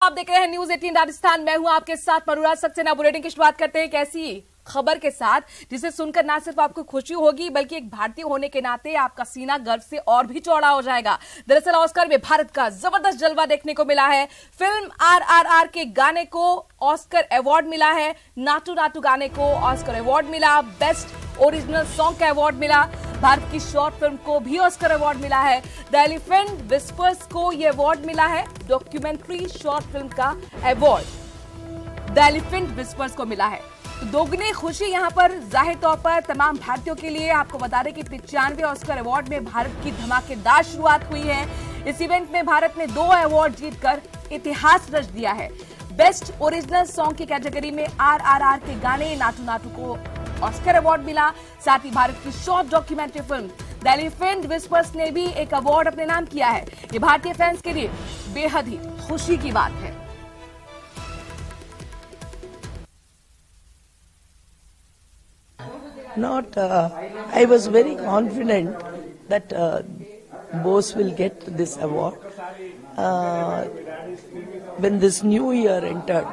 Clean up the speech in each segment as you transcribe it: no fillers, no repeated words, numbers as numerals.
आप देख रहे हैं न्यूज 18 राजस्थान। मैं हूं आपके साथ अनुराग सक्सेना। बुलेटिन की शुरुआत करते हैं एक ऐसी खबर के साथ जिसे सुनकर ना सिर्फ आपको खुशी होगी बल्कि एक भारतीय होने के नाते आपका सीना गर्व से और भी चौड़ा हो जाएगा। दरअसल ऑस्कर में भारत का जबरदस्त जलवा देखने को मिला है। फिल्म RRR के गाने को ऑस्कर अवार्ड मिला है। नाटू नाटू गाने को ऑस्कर अवार्ड मिला। बेस्ट ओरिजिनल सॉन्ग का अवार्ड मिला। भारत की शॉर्ट फिल्म को भी ऑस्कर अवार्ड मिला है। द एलिफेंट विस्पर्स को यह अवार्ड मिला है। डॉक्यूमेंट्री शॉर्ट फिल्म का अवार्ड द एलिफेंट विस्पर्स को मिला है। तो दोगुनी खुशी यहां पर जाहिर तौर पर तमाम भारतीयों के लिए। आपको बता दें कि 95वें ऑस्कर अवार्ड में भारत की धमाकेदार शुरुआत हुई है। इस इवेंट में भारत ने 2 अवार्ड जीतकर इतिहास रच दिया है। बेस्ट ओरिजिनल सॉन्ग की कैटेगरी में RRR के गाने नाटू नाटू को ऑस्कर अवार्ड मिला। साथ ही भारत की short documentary film the elephant whispers ने भी एक अवार्ड अपने नाम किया है। ये भारतीय फैंस के लिए बेहद ही खुशी की बात है। I was very confident that Bose will get this award. When this new year entered,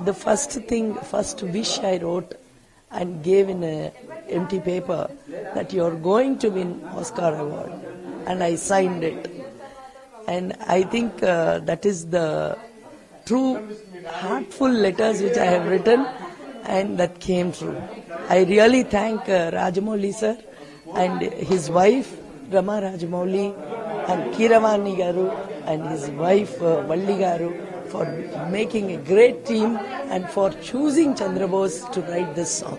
the first wish I wrote and gave in a empty paper that you are going to win Oscar award, and I signed it. And I think that is the true heartful letters which I have written, and that came true. I really thank Rajamouli sir and his wife Rama Rajamouli and Keeravani Garu and his wife Valli Garu for making a great team and for choosing Chandra Bose to write this song.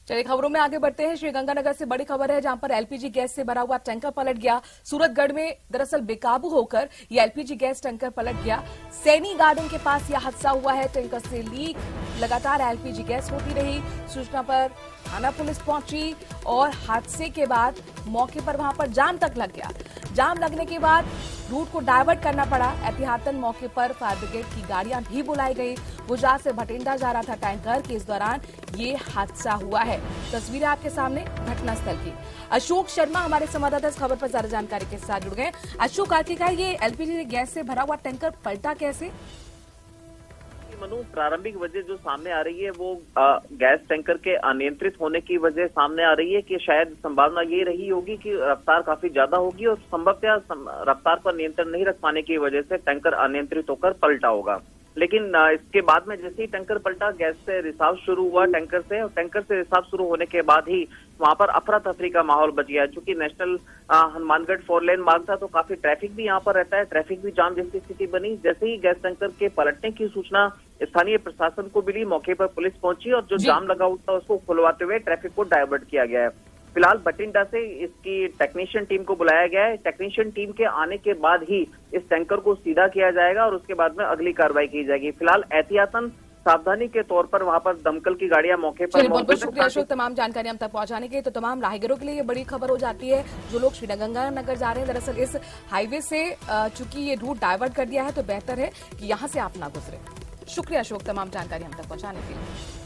चलिए खबरों में आगे बढ़ते हैं। श्रीगंगानगर से बड़ी खबर है जहां पर एलपीजी गैस से भरा हुआ टैंकर पलट गया। सूरतगढ़ में दरअसल बेकाबू होकर यह एलपीजी गैस टैंकर पलट गया। सैनी गार्डन के पास यह हादसा हुआ है। टैंकर से लीक लगातार एलपीजी गैस होती रही। सूचना पर थाना पुलिस पहुंची और हादसे के बाद मौके पर वहां पर जाम तक लग गया। जाम लगने के बाद रूट को डायवर्ट करना पड़ा। एहतियातन मौके पर फायर ब्रिगेड की गाड़ियां भी बुलाई गई। गुजरात से भटिंडा जा रहा था टैंकर के इस दौरान ये हादसा हुआ है। तस्वीरें आपके सामने घटनास्थल की। अशोक शर्मा हमारे संवाददाता इस खबर पर ज्यादा जानकारी के साथ जुड़ गए। अशोक, आखिरकार ये एलपीजी गैस से भरा हुआ टैंकर पलटा कैसे? मनु, प्रारंभिक वजह जो सामने आ रही है वो गैस टैंकर के अनियंत्रित होने की वजह सामने आ रही है कि शायद संभावना ये रही होगी कि रफ्तार काफी ज्यादा होगी और संभवतः रफ्तार पर नियंत्रण नहीं रख पाने की वजह से टैंकर अनियंत्रित होकर पलटा होगा। लेकिन इसके बाद में जैसे ही टैंकर पलटा, गैस से रिसाव शुरू हुआ टैंकर से, और टैंकर से रिसाव शुरू होने के बाद ही वहां पर अफरा तफरी का माहौल बच गया। चूंकि नेशनल हनुमानगढ़ 4 लेन मार्ग था तो काफी ट्रैफिक भी यहाँ पर रहता है। ट्रैफिक भी जाम जैसी स्थिति बनी। जैसे ही गैस टैंकर के पलटने की सूचना स्थानीय प्रशासन को मिली, मौके पर पुलिस पहुंची और जो जाम लगा हुआ था उसको खुलवाते हुए ट्रैफिक को डायवर्ट किया गया है। फिलहाल भटिंडा से इसकी टेक्नीशियन टीम को बुलाया गया है। टेक्नीशियन टीम के आने के बाद ही इस टैंकर को सीधा किया जाएगा और उसके बाद में अगली कार्रवाई की जाएगी। फिलहाल एहतियातन सावधानी के तौर पर वहां पर दमकल की गाड़ियां मौके पर। बहुत बहुत शुक्रिया अशोक तमाम जानकारी हम तक पहुंचाने के। तो तमाम राहगीरों के लिए ये बड़ी खबर हो जाती है जो लोग श्रीगंगानगर जा रहे हैं। दरअसल इस हाईवे से चूंकि ये रूट डाइवर्ट कर दिया है तो बेहतर है कि यहां से आप ना गुजरे। शुक्रिया अशोक तमाम जानकारी हम तक पहुंचाने के लिए।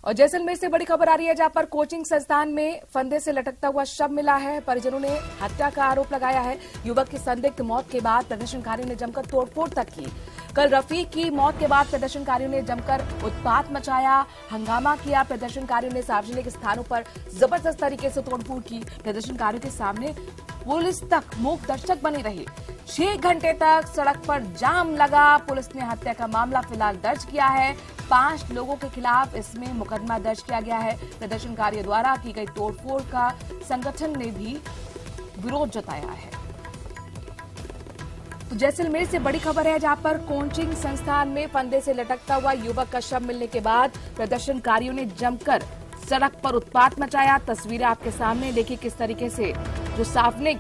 और जैसलमेर से बड़ी खबर आ रही है जहां पर कोचिंग संस्थान में फंदे से लटकता हुआ शव मिला है। परिजनों ने हत्या का आरोप लगाया है। युवक की संदिग्ध मौत के बाद प्रदर्शनकारियों ने जमकर तोड़फोड़ तक की। कल रफीक की मौत के बाद प्रदर्शनकारियों ने जमकर उत्पात मचाया, हंगामा किया। प्रदर्शनकारियों ने सार्वजनिक स्थानों पर जबरदस्त तरीके से तोड़फोड़ की। प्रदर्शनकारियों के सामने पुलिस तक मूक दर्शक बनी रही। 6 घंटे तक सड़क पर जाम लगा। पुलिस ने हत्या का मामला फिलहाल दर्ज किया है। 5 लोगों के खिलाफ इसमें मुकदमा दर्ज किया गया है। प्रदर्शनकारियों द्वारा की गई तोड़फोड़ का संगठन ने भी विरोध जताया है। तो जैसलमेर से बड़ी खबर है जहां पर कोचिंग संस्थान में फंदे से लटकता हुआ युवक का शव मिलने के बाद प्रदर्शनकारियों ने जमकर सड़क पर उत्पात मचाया। तस्वीरें आपके सामने देखिए किस तरीके से जो सार्वजनिक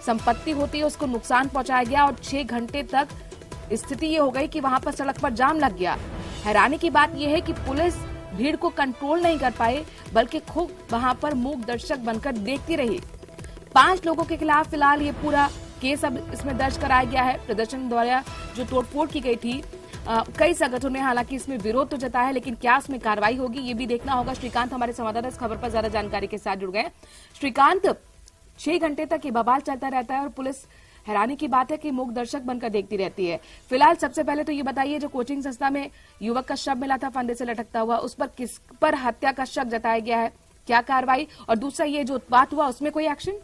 संपत्ति होती है उसको नुकसान पहुंचाया गया और 6 घंटे तक स्थिति ये हो गई कि वहां पर सड़क पर जाम लग गया। हैरानी की बात यह है कि पुलिस भीड़ को कंट्रोल नहीं कर पाई बल्कि खुद वहां पर मूक दर्शक बनकर देखती रही। 5 लोगों के खिलाफ फिलहाल ये पूरा केस अब इसमें दर्ज कराया गया है। प्रदर्शन द्वारा जो तोड़फोड़ की गई थी कई संगठनों ने हालांकि इसमें विरोध तो जताया है लेकिन क्या इसमें कार्रवाई होगी ये भी देखना होगा। श्रीकांत हमारे संवाददाता इस खबर पर ज्यादा जानकारी के साथ जुड़ गए। श्रीकांत, 6 घंटे तक ये बवाल चलता रहता है और पुलिस हैरानी की बात है कि मूक दर्शक बनकर देखती रहती है। फिलहाल सबसे पहले तो ये बताइए, जो कोचिंग संस्था में युवक का शव मिला था फंदे से लटकता हुआ, उस पर किस पर हत्या का शक जताया गया है, क्या कार्रवाई? और दूसरा, ये जो उत्पात हुआ उसमें कोई एक्शन?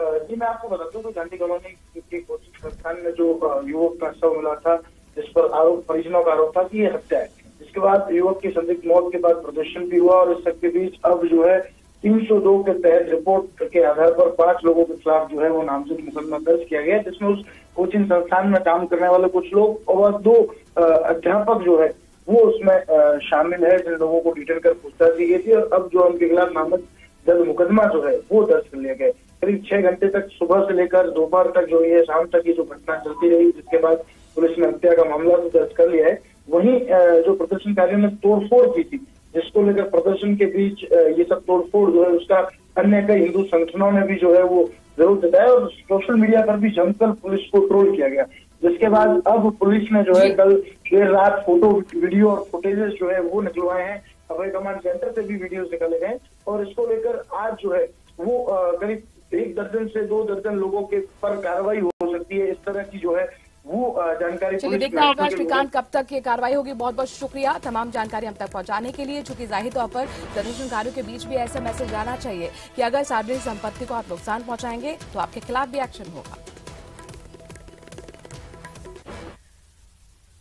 जी, मैं आपको बताता हूँ, गांधी कॉलोनी के कोचिंग संस्थान में जो युवक का शव मिला था, जिस पर परिजनों का आरोप था कि ये हत्या है। जिसके बाद युवक की संदिग्ध मौत के बाद प्रदर्शन भी हुआ और इस सबके बीच अब जो है 302 के तहत रिपोर्ट के आधार पर 5 लोगों के खिलाफ जो है वो नामजद मुकदमा दर्ज किया गया, जिसमें उस कोचिंग संस्थान में काम करने वाले कुछ लोग और 2 अध्यापक जो है वो उसमें शामिल है, जिन लोगों को डिटेन कर पूछताछ की गई थी। और अब जो उनके खिलाफ नामजद मुकदमा जो है वो दर्ज कर लिया गया। करीब 6 घंटे तक, सुबह से लेकर दोपहर तक जो ये शाम तक ये जो घटना चलती रही, जिसके बाद पुलिस ने हत्या का मामला तो दर्ज कर लिया है। वहीं जो प्रदर्शनकारियों ने तोड़फोड़ की थी, जिसको लेकर प्रदर्शन के बीच ये सब तोड़फोड़ जो है उसका अन्य कई हिंदू संगठनों ने भी जो है वो विरोध जताया और सोशल मीडिया पर भी जमकर पुलिस को ट्रोल किया गया। जिसके बाद अब पुलिस ने जो है कल देर रात फोटो, वीडियो और फुटेजेस जो है वो निकलवाए हैं। अभय कमांड सेंटर से भी वीडियो निकाले गए और इसको लेकर आज जो है वो करीब 1 दर्जन से 2 दर्जन लोगों के पर कार्रवाई हो सकती है। इस तरह की जो है वो जानकारी चलिए देखना होगा श्रीकांत कब तक ये कार्रवाई होगी। बहुत बहुत शुक्रिया तमाम जानकारी हम तक पहुंचाने के लिए। चूंकि जाहिर तौर पर प्रदर्शनकारियों के बीच भी ऐसा मैसेज जाना चाहिए कि अगर सार्वजनिक संपत्ति को आप नुकसान पहुंचाएंगे तो आपके खिलाफ भी एक्शन होगा।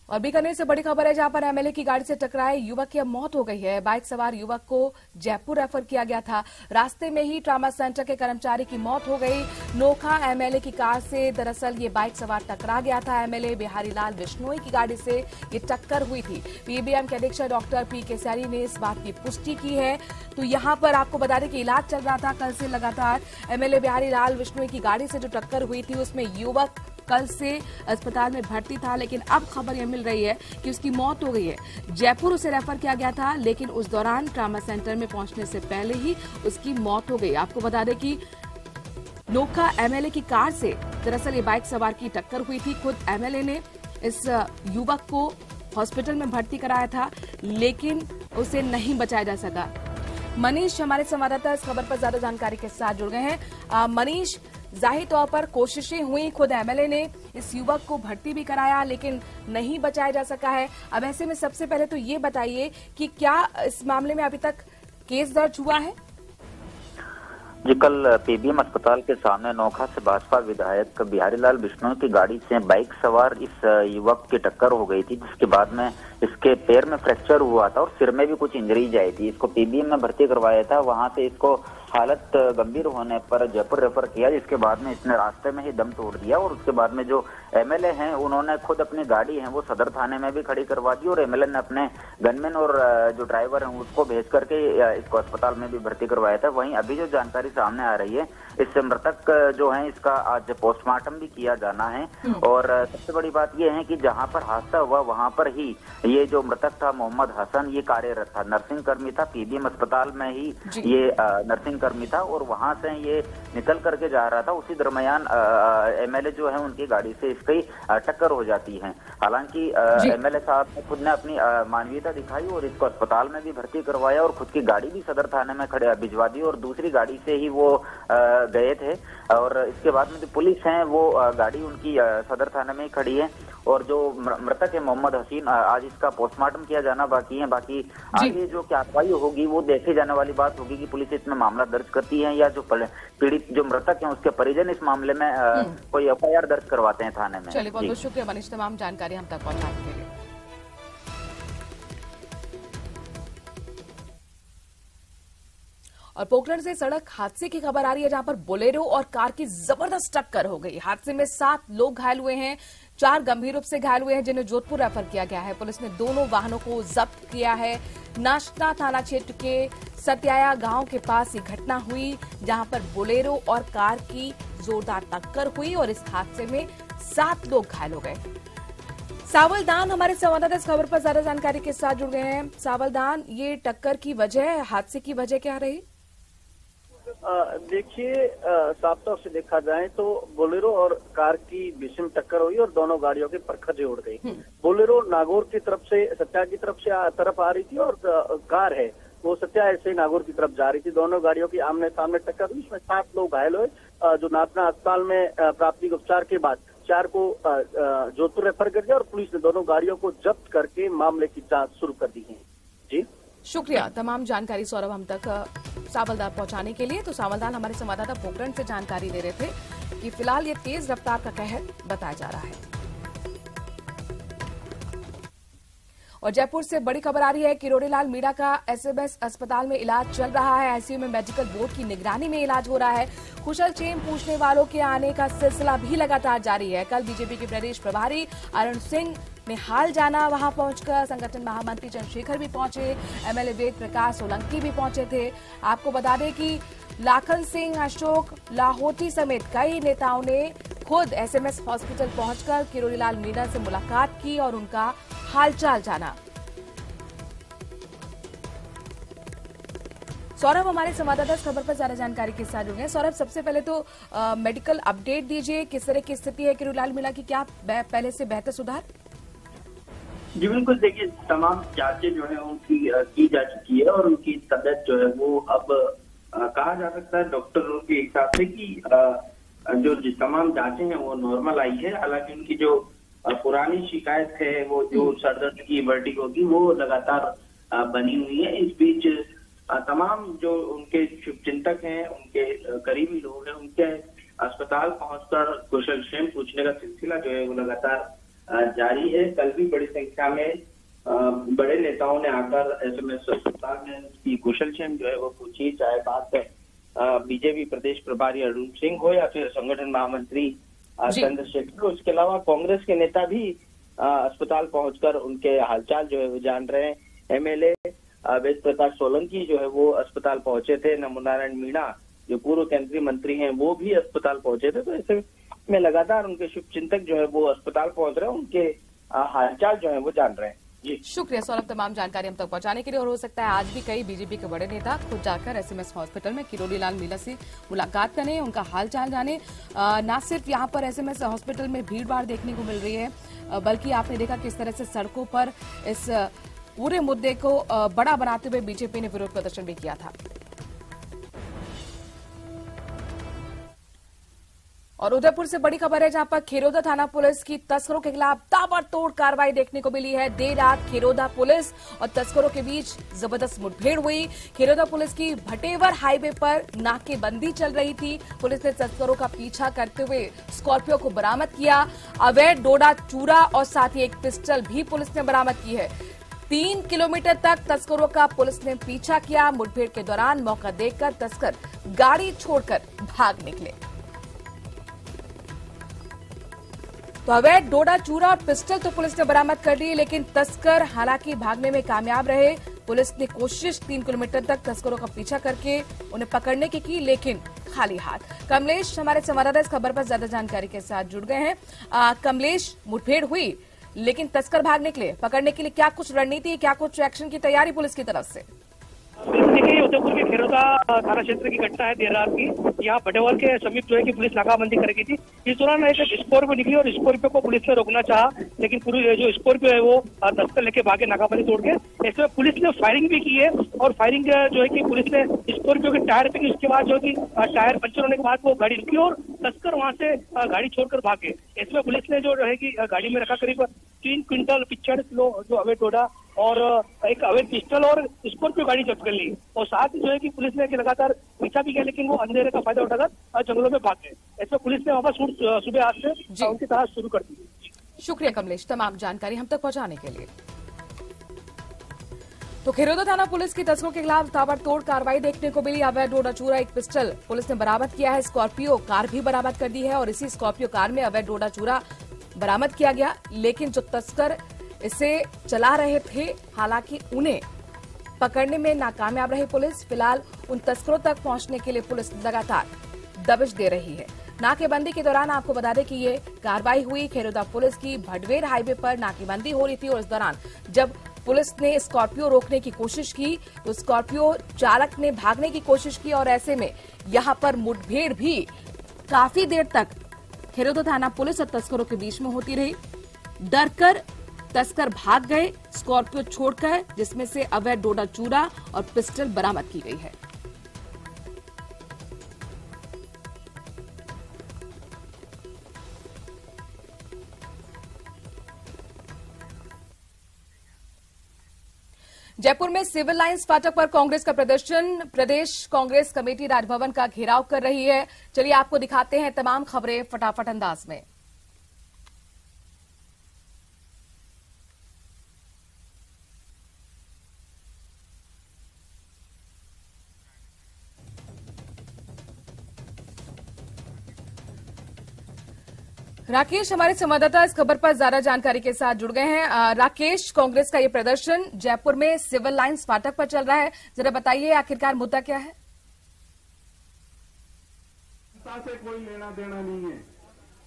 और बीकानेर से बड़ी खबर है, जहां पर एमएलए की गाड़ी से टकराए युवक की अब मौत हो गई है। बाइक सवार युवक को जयपुर रेफर किया गया था, रास्ते में ही ट्रामा सेंटर के कर्मचारी की मौत हो गई। नोखा एमएलए की कार से दरअसल ये बाइक सवार टकरा गया था। एमएलए बिहारी लाल बिश्नोई की गाड़ी से ये टक्कर हुई थी। पीबीएम के अधीक्षक डॉक्टर पी केसरी ने इस बात की पुष्टि की है। तो यहां पर आपको बता दें कि इलाज चल रहा था कल से लगातार। एमएलए बिहारी लाल बिश्नोई की गाड़ी से जो टक्कर हुई थी उसमें युवक कल से अस्पताल में भर्ती था, लेकिन अब खबर यह मिल रही है कि उसकी मौत हो गई है। जयपुर उसे रेफर किया गया था, लेकिन उस दौरान ट्रामा सेंटर में पहुंचने से पहले ही उसकी मौत हो गई। आपको बता दें कि नोखा एमएलए की कार से दरअसल ये बाइक सवार की टक्कर हुई थी। खुद एमएलए ने इस युवक को हॉस्पिटल में भर्ती कराया था, लेकिन उसे नहीं बचाया जा सका। मनीष हमारे संवाददाता इस खबर पर ज्यादा जानकारी के साथ जुड़ गए हैं। मनीष, जाहिर तौर पर कोशिशें हुई, खुद एमएलए ने इस युवक को भर्ती भी कराया, लेकिन नहीं बचाया जा सका है। अब ऐसे में सबसे पहले तो ये बताइए कि क्या इस मामले में अभी तक केस दर्ज हुआ है? जी, कल पीबीएम अस्पताल के सामने नोखा से भाजपा विधायक बिहारी लाल बिश्नोई की गाड़ी से बाइक सवार इस युवक की टक्कर हो गई थी, जिसके बाद में इसके पैर में फ्रैक्चर हुआ था और सिर में भी कुछ इंजरीज आई थी। इसको पीबीएम में भर्ती करवाया था, वहां से इसको हालत गंभीर होने पर जयपुर रेफर किया, जिसके बाद में इसने रास्ते में ही दम तोड़ दिया। और उसके बाद में जो एमएलए हैं उन्होंने खुद अपनी गाड़ी है वो सदर थाने में भी खड़ी करवा दी और एमएलए ने अपने गनमैन और जो ड्राइवर हैं उसको भेज करके इसको अस्पताल में भी भर्ती करवाया था। वहीं अभी जो जानकारी सामने आ रही है, इससे मृतक जो है इसका आज पोस्टमार्टम भी किया जाना है। और सबसे बड़ी बात यह है कि जहां पर हादसा हुआ वहां पर ही ये जो मृतक था मोहम्मद हसन, ये कार्यरत था, नर्सिंग कर्मी था, पीबीएम अस्पताल में ही ये नर्सिंग कर्मी था और वहां से ये निकल करके जा रहा था। उसी दरमियान एमएलए जो है उनकी गाड़ी से इसकी टक्कर हो जाती है। हालांकि एमएलए साहब ने खुद ने अपनी मानवीयता दिखाई और इसको अस्पताल में भी भर्ती करवाया और खुद की गाड़ी भी सदर थाने में खड़े भिजवा दी और दूसरी गाड़ी से ही वो गए थे। और इसके बाद में जो पुलिस है वो गाड़ी उनकी सदर थाने में ही खड़ी है। और जो मृतक है मोहम्मद हसीन, आज इसका पोस्टमार्टम किया जाना बाकी है। बाकी आगे जो कार्रवाई होगी वो देखे जाने वाली बात होगी कि पुलिस इसमें मामला दर्ज करती है या जो पीड़ित जो मृतक है उसके परिजन इस मामले में कोई एफआईआर दर्ज करवाते हैं थाने में। चलिए, बहुत बहुत शुक्रिया मनीष तमाम जानकारी हम तक पहुंचाने के लिए। और पोखरण से सड़क हादसे की खबर आ रही है, जहां पर बोलेरो और कार की जबरदस्त टक्कर हो गई। हादसे में 7 लोग घायल हुए हैं, 4 गंभीर रूप से घायल हुए हैं, जिन्हें जोधपुर रेफर किया गया है। पुलिस ने दोनों वाहनों को जब्त किया है। नाश्ता थाना क्षेत्र के सत्याया गांव के पास ये घटना हुई, जहां पर बोलेरो और कार की जोरदार टक्कर हुई और इस हादसे में 7 लोग घायल हो गए। सावलदान हमारे संवाददाता इस खबर पर ज्यादा जानकारी के साथ जुड़ गए हैं। सावलदान, ये टक्कर की वजह, हादसे की वजह क्या रही? देखिए, साफ तौर से देखा जाए तो बोलेरो और कार की भीषण टक्कर हुई और दोनों गाड़ियों के परखचे उड़ गई। बोलेरो नागौर की तरफ से सत्या की तरफ आ रही थी और कार है वो सत्या ऐसे ही नागौर की तरफ जा रही थी। दोनों गाड़ियों की आमने सामने टक्कर हुई, इसमें 7 लोग घायल हुए, जो नाथना अस्पताल में प्राथमिक उपचार के बाद 4 को जोधपुर रेफर कर दिया और पुलिस ने दोनों गाड़ियों को जब्त करके मामले की जांच शुरू कर दी है। जी शुक्रिया तमाम जानकारी सौरभ हम तक सावलदार पहुंचाने के लिए। तो सावलदार हमारे संवाददाता पोखरण से जानकारी दे रहे थे कि फिलहाल ये तेज रफ्तार का कहर बताया जा रहा है। और जयपुर से बड़ी खबर आ रही है, किरोड़ीलाल मीणा का एसएमएस अस्पताल में इलाज चल रहा है। आईसीयू में मेडिकल बोर्ड की निगरानी में इलाज हो रहा है। कुशलक्षेम पूछने वालों के आने का सिलसिला भी लगातार जारी है। कल बीजेपी के प्रदेश प्रभारी अरुण सिंह ने हाल जाना, वहां पहुंचकर संगठन महामंत्री चंद्रशेखर भी पहुंचे, एमएलए वेद प्रकाश सोलंकी भी पहुंचे थे। आपको बता दें कि लाखन सिंह, अशोक लाहोटी समेत कई नेताओं ने खुद एसएमएस हॉस्पिटल पहुंचकर किरोड़ीलाल मीणा से मुलाकात की और उनका हालचाल जाना। सौरभ हमारे संवाददाता इस खबर पर ज्यादा जानकारी के साथ जुड़े हैं। सौरभ, सबसे पहले तो मेडिकल अपडेट दीजिए, किस तरह की स्थिति है किरोड़ीलाल मीणा की, क्या पहले से बेहतर सुधार? जी बिल्कुल, देखिए तमाम जांचें जो है उनकी की जा चुकी है और उनकी तबीयत जो है वो अब कहा जा सकता है डॉक्टरों के हिसाब से कि जो तमाम जांचें हैं वो नॉर्मल आई है। हालांकि उनकी जो पुरानी शिकायत है, वो जो सरदर्द की, वर्टिगो की, वो लगातार बनी हुई है। इस बीच तमाम जो उनके शुभचिंतक हैं, उनके करीबी लोग हैं, उनके अस्पताल पहुंचकर कुशलक्षेम पूछने का सिलसिला जो है वो लगातार जारी है। कल भी बड़ी संख्या में बड़े नेताओं ने आकर एसएमएस अस्पताल में उसकी कुशलक्षेम जो है वो पूछी, चाहे बात बीजेपी प्रदेश प्रभारी अरुण सिंह हो या फिर संगठन महामंत्री चंद्रशेखर। उसके अलावा कांग्रेस के नेता भी अस्पताल पहुंचकर उनके हालचाल जो है वो जान रहे हैं। एमएलए वेद प्रकाश सोलंकी जो है वो अस्पताल पहुंचे थे। नमोनारायण मीणा जो पूर्व केंद्रीय मंत्री हैं वो भी अस्पताल पहुंचे थे। तो ऐसे में लगातार उनके शुभचिंतक जो है वो अस्पताल पहुंच रहे हैं, उनके हालचाल जो है वो जान रहे हैं। जी शुक्रिया सौरभ तमाम जानकारी हम तक पहुंचाने के लिए। और हो सकता है आज भी कई बीजेपी के बड़े नेता खुद जाकर एसएमएस हॉस्पिटल में किरोड़ीलाल मीणा से मुलाकात करें, उनका हालचाल जाने। न सिर्फ यहां पर एसएमएस हॉस्पिटल में भीड़ भाड़ देखने को मिल रही है, बल्कि आपने देखा किस तरह से सड़कों पर इस पूरे मुद्दे को बड़ा बनाते हुए बीजेपी ने विरोध प्रदर्शन भी किया था। और उदयपुर से बड़ी खबर है, जहां पर खेरोदा थाना पुलिस की तस्करों के खिलाफ ताबड़तोड़ कार्रवाई देखने को मिली है। देर रात खेरोदा पुलिस और तस्करों के बीच जबरदस्त मुठभेड़ हुई। खेरोदा पुलिस की भटेवर हाईवे पर नाकेबंदी चल रही थी। पुलिस ने तस्करों का पीछा करते हुए स्कॉर्पियो को बरामद किया। अवैध डोडा चूरा और साथ ही एक पिस्टल भी पुलिस ने बरामद की है। 3 किलोमीटर तक तस्करों का पुलिस ने पीछा किया। मुठभेड़ के दौरान मौका देखकर तस्कर गाड़ी छोड़कर भाग निकले। तो अवैध डोडा चूरा और पिस्टल तो पुलिस ने बरामद कर ली, लेकिन तस्कर हालांकि भागने में कामयाब रहे। पुलिस ने कोशिश 3 किलोमीटर तक तस्करों का पीछा करके उन्हें पकड़ने की, लेकिन खाली हाथ। कमलेश हमारे संवाददाता इस खबर पर ज्यादा जानकारी के साथ जुड़ गए हैं। कमलेश, मुठभेड़ हुई लेकिन तस्कर भाग निकले, पकड़ने के लिए क्या कुछ रणनीति, क्या कुछ एक्शन की तैयारी पुलिस की तरफ से? देखिए, उदयपुर के खेरोदा थाना क्षेत्र की घटना है देर रात की। यहाँ भटेवर के समीप जो है कि पुलिस नाकाबंदी कर रही थी। इस दौरान एक स्कॉर्पियो निकली और स्कॉर्पियो को पुलिस ने रोकना चाहा, लेकिन पूरी जो स्कॉर्पियो है वो तस्कर लेके भागे नाकाबंदी तोड़ के। इसमें पुलिस ने फायरिंग भी की है और फायरिंग जो है कि पुलिस ने स्कॉर्पियो के टायर पे की। उसके बाद जो है कि टायर पंचर होने के बाद वो गाड़ी रुकी और तस्कर वहां से गाड़ी छोड़कर भागे। इसमें पुलिस ने जो है कि गाड़ी में रखा करीब 3 क्विंटल 45 किलो जो अवैध डोडा और एक अवैध पिस्टल और स्कॉर्पियो गाड़ी जब्त कर ली। और साथ ही जो है कि पुलिस ने लगातार पीछा भी किया, लेकिन वो अंधेरे का फायदा उठाकर जंगलों में भाग गए। ऐसे पुलिस ने वापस सुबह आज से उनकी तलाश शुरू कर दी। शुक्रिया कमलेश तमाम जानकारी हम तक पहुंचाने के लिए। तो खेरोदा थाना पुलिस की तस्करों के खिलाफ ताबड़तोड़ कार्रवाई देखने को मिली। अवैध डोडा चूरा, एक पिस्टल पुलिस ने बरामद किया है। स्कॉर्पियो कार भी बरामद कर दी है और इसी स्कॉर्पियो कार में अवैध डोडा चूरा बरामद किया गया। लेकिन जो तस्कर इसे चला रहे थे, हालांकि उन्हें पकड़ने में नाकामयाब रही पुलिस। फिलहाल उन तस्करों तक पहुंचने के लिए पुलिस लगातार दबिश दे रही है। नाकेबंदी के दौरान आपको बता दें कि ये कार्रवाई हुई खेरोदा पुलिस की भटवेर हाईवे पर नाकेबंदी हो रही थी और इस दौरान जब पुलिस ने स्कॉर्पियो रोकने की कोशिश की तो स्कॉर्पियो चालक ने भागने की कोशिश की और ऐसे में यहां पर मुठभेड़ भी काफी देर तक खेरोदा थाना पुलिस और तस्करों के बीच में होती रही। डरकर तस्कर भाग गए स्कॉर्पियो छोड़कर, जिसमें से अवैध डोडा चूरा और पिस्टल बरामद की गई है। जयपुर में सिविल लाइंस फाटक पर कांग्रेस का प्रदर्शन। प्रदेश कांग्रेस कमेटी राजभवन का घेराव कर रही है। चलिए आपको दिखाते हैं तमाम खबरें फटाफट अंदाज में। राकेश हमारे संवाददाता इस खबर पर ज्यादा जानकारी के साथ जुड़ गए हैं। राकेश, कांग्रेस का ये प्रदर्शन जयपुर में सिविल लाइंस फाटक पर चल रहा है, जरा बताइए आखिरकार मुद्दा क्या है? से कोई लेना देना नहीं है।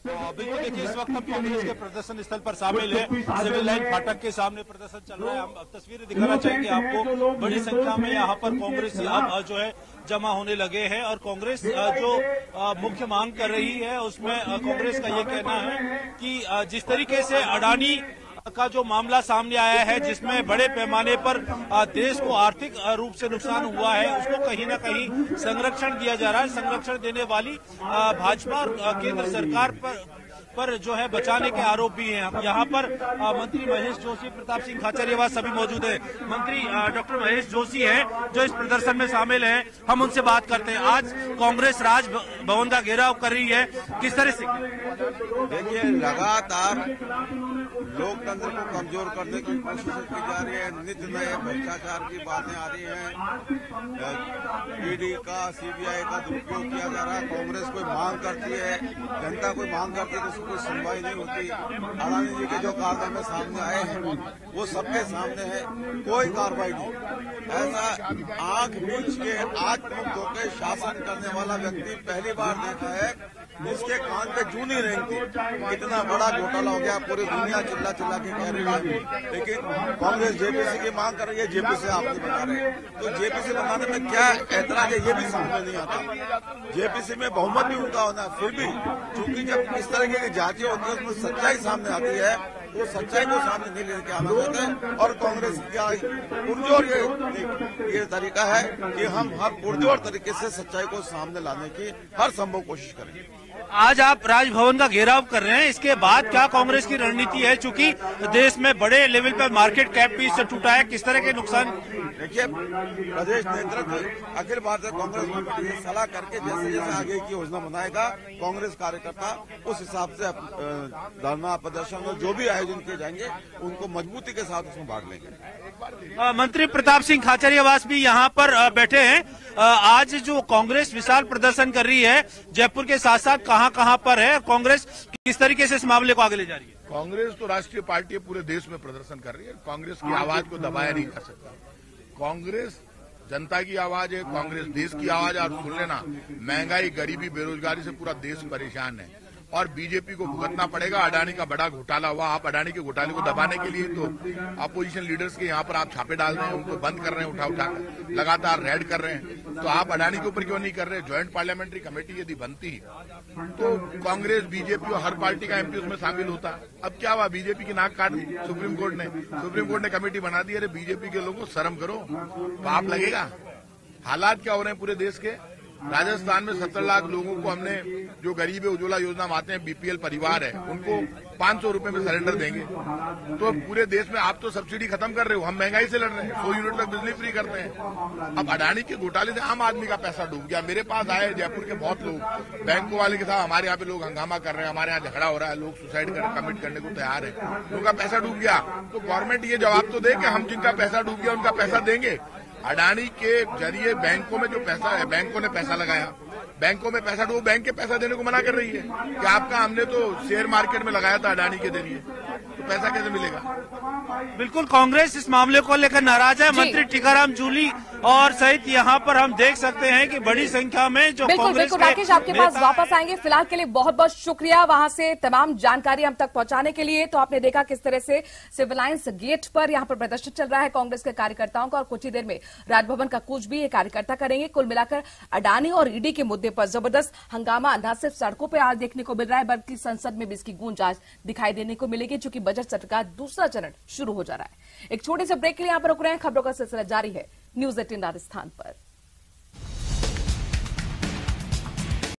बिल्कुल, देखिए इस वक्त हम कांग्रेस के प्रदर्शन स्थल पर शामिल है। सिविल लाइन फाटक के सामने प्रदर्शन चल रहा है। हम तस्वीरें दिखाना चाहेंगे आपको। बड़ी संख्या में यहाँ पर कांग्रेस अब जो है जमा होने लगे हैं और कांग्रेस जो मुख्य मांग कर रही है उसमें कांग्रेस का ये कहना है कि जिस तरीके से अडानी का जो मामला सामने आया है, जिसमें बड़े पैमाने पर देश को आर्थिक रूप से नुकसान हुआ है, उसको कहीं न कहीं संरक्षण दिया जा रहा है। संरक्षण देने वाली भाजपा और केंद्र सरकार पर जो है बचाने के आरोप भी हैं। यहाँ पर मंत्री महेश जोशी, प्रताप सिंह खाचरियावास सभी मौजूद हैं। मंत्री डॉक्टर महेश जोशी हैं जो इस प्रदर्शन में शामिल हैं। हम उनसे बात करते हैं। आज कांग्रेस राजभवन का घेराव कर रही है, किस तरह से? देखिए, लगातार लोकतंत्र को कमजोर करने की कोशिश की जा रही है। नित्य नए भ्रष्टाचार की बातें आ रही हैं। ईडी का, सीबीआई का दुरुपयोग किया जा रहा है। कांग्रेस कोई मांग करती है, जनता कोई मांग करती है तो कोई सुनवाई नहीं होती। अडानी जी के जो कारनामे सामने आए हैं वो सबके सामने है, कोई कार्रवाई नहीं। ऐसा आंख मीच के आत्म धोखे शासन करने वाला व्यक्ति पहली बार देखा है। इसके कान पे जू नहीं रेंगती। इतना बड़ा घोटाला हो गया, पूरी दुनिया चिल्ला चिल्ला के कह रही है, लेकिन कांग्रेस जेपीसी की मांग कर रही है। जेपीसी आप नहीं बना रहे, तो जेपीसी बनाने में क्या ऐतराज है ये भी समझ में नहीं आता। जेपीसी में बहुमत भी उनका होना, फिर भी चूंकि जब इस तरह की जांचें होती है उसमें सच्चाई सामने आती है, तो सच्चाई को सामने नहीं लेके आना चाहते हैं। और कांग्रेस का पुरजोर ये तरीका है कि हम हर पुरजोर तरीके से सच्चाई को सामने लाने की हर संभव कोशिश करेंगे। आज आप राजभवन का घेराव कर रहे हैं, इसके बाद क्या कांग्रेस की रणनीति है? चूंकि देश में बड़े लेवल पर मार्केट कैप भी इससे टूटा है, किस तरह के नुकसान? देखिए, प्रदेश नेतृत्व अखिल भारतीय कांग्रेस कमेटी से सलाह करके जैसे जैसे आगे की योजना बनाएगा, कांग्रेस कार्यकर्ता उस हिसाब से धरना प्रदर्शन और जो भी आयोजन किए जाएंगे उनको मजबूती के साथ उसमें भाग लेंगे। मंत्री प्रताप सिंह खाचरियावास भी यहाँ पर बैठे हैं। आज जो कांग्रेस विशाल प्रदर्शन कर रही है जयपुर के साथ साथ कहां पर है, कांग्रेस किस तरीके से इस मामले को आगे ले जा रही है? कांग्रेस तो राष्ट्रीय पार्टी है, पूरे देश में प्रदर्शन कर रही है। कांग्रेस की आवाज को दबाया नहीं जा सकता। कांग्रेस जनता की आवाज है, कांग्रेस देश की आवाज है। और सुन लेना, महंगाई, गरीबी, बेरोजगारी से पूरा देश परेशान है और बीजेपी को भुगतना पड़ेगा। अडानी का बड़ा घोटाला हुआ, आप अडानी के घोटाले को दबाने के लिए तो अपोजिशन लीडर्स के यहाँ पर आप छापे डाल रहे हैं, उनको बंद कर रहे हैं, उठा कर लगातार रेड कर रहे हैं। तो आप अडानी के ऊपर क्यों नहीं कर रहे? ज्वाइंट पार्लियामेंट्री कमेटी यदि बनती तो कांग्रेस, बीजेपी और हर पार्टी का एमपी उसमें शामिल होता। अब क्या हुआ? बीजेपी की नाक काट दी सुप्रीम कोर्ट ने कमेटी बना दी। अरे बीजेपी के लोगों शर्म करो, पाप लगेगा। हालात क्या हो रहे हैं पूरे देश के? राजस्थान में 70 लाख लोगों को हमने, जो गरीब है, उज्ज्वला योजना में आते हैं, बीपीएल परिवार है, उनको 500 रुपए में सिलेंडर देंगे। तो पूरे देश में आप तो सब्सिडी खत्म कर रहे हो, हम महंगाई से लड़ रहे हैं, 100 यूनिट तक बिजली फ्री करते हैं। अब अडानी के घोटाले से आम आदमी का पैसा डूब गया। मेरे पास आए जयपुर के बहुत लोग, बैंकों वाले के साथ हमारे यहाँ पे लोग हंगामा कर रहे हैं, हमारे यहाँ झगड़ा हो रहा है, लोग सुसाइड कमिट करने को तैयार है, उनका पैसा डूब गया। तो गवर्नमेंट ये जवाब तो दे कि हम जिनका पैसा डूब गया उनका पैसा देंगे। अडानी के जरिए बैंकों में जो पैसा है, बैंकों ने पैसा लगाया, बैंकों में पैसा डूब, बैंक के पैसा देने को मना कर रही है कि आपका हमने तो शेयर मार्केट में लगाया था अडानी के जरिए, तो पैसा कैसे मिलेगा? बिल्कुल कांग्रेस इस मामले को लेकर नाराज है। मंत्री टीकाराम जूली और सहित यहाँ पर हम देख सकते हैं कि बड़ी संख्या में जो कांग्रेस के राकेश आपके पास वापस आएंगे। फिलहाल के लिए बहुत बहुत शुक्रिया वहां से तमाम जानकारी हम तक पहुंचाने के लिए। तो आपने देखा किस तरह से सिविल लाइंस गेट पर यहाँ पर प्रदर्शन चल रहा है कांग्रेस के कार्यकर्ताओं का, और कुछ ही देर में राजभवन का कूच भी ये कार्यकर्ता करेंगे। कुल मिलाकर अडानी और ईडी के मुद्दे पर जबरदस्त हंगामा न सिर्फ सड़कों पर आज देखने को मिल रहा है, बल्कि संसद में भी इसकी गूंज आज दिखाई देने को मिलेगी, चूंकि बजट सत्र का दूसरा चरण शुरू हो जा रहा है। एक छोटे से ब्रेक के लिए यहाँ पर रुक रहे हैं। खबरों का सिलसिला जारी है न्यूज़ 18 राजस्थान पर।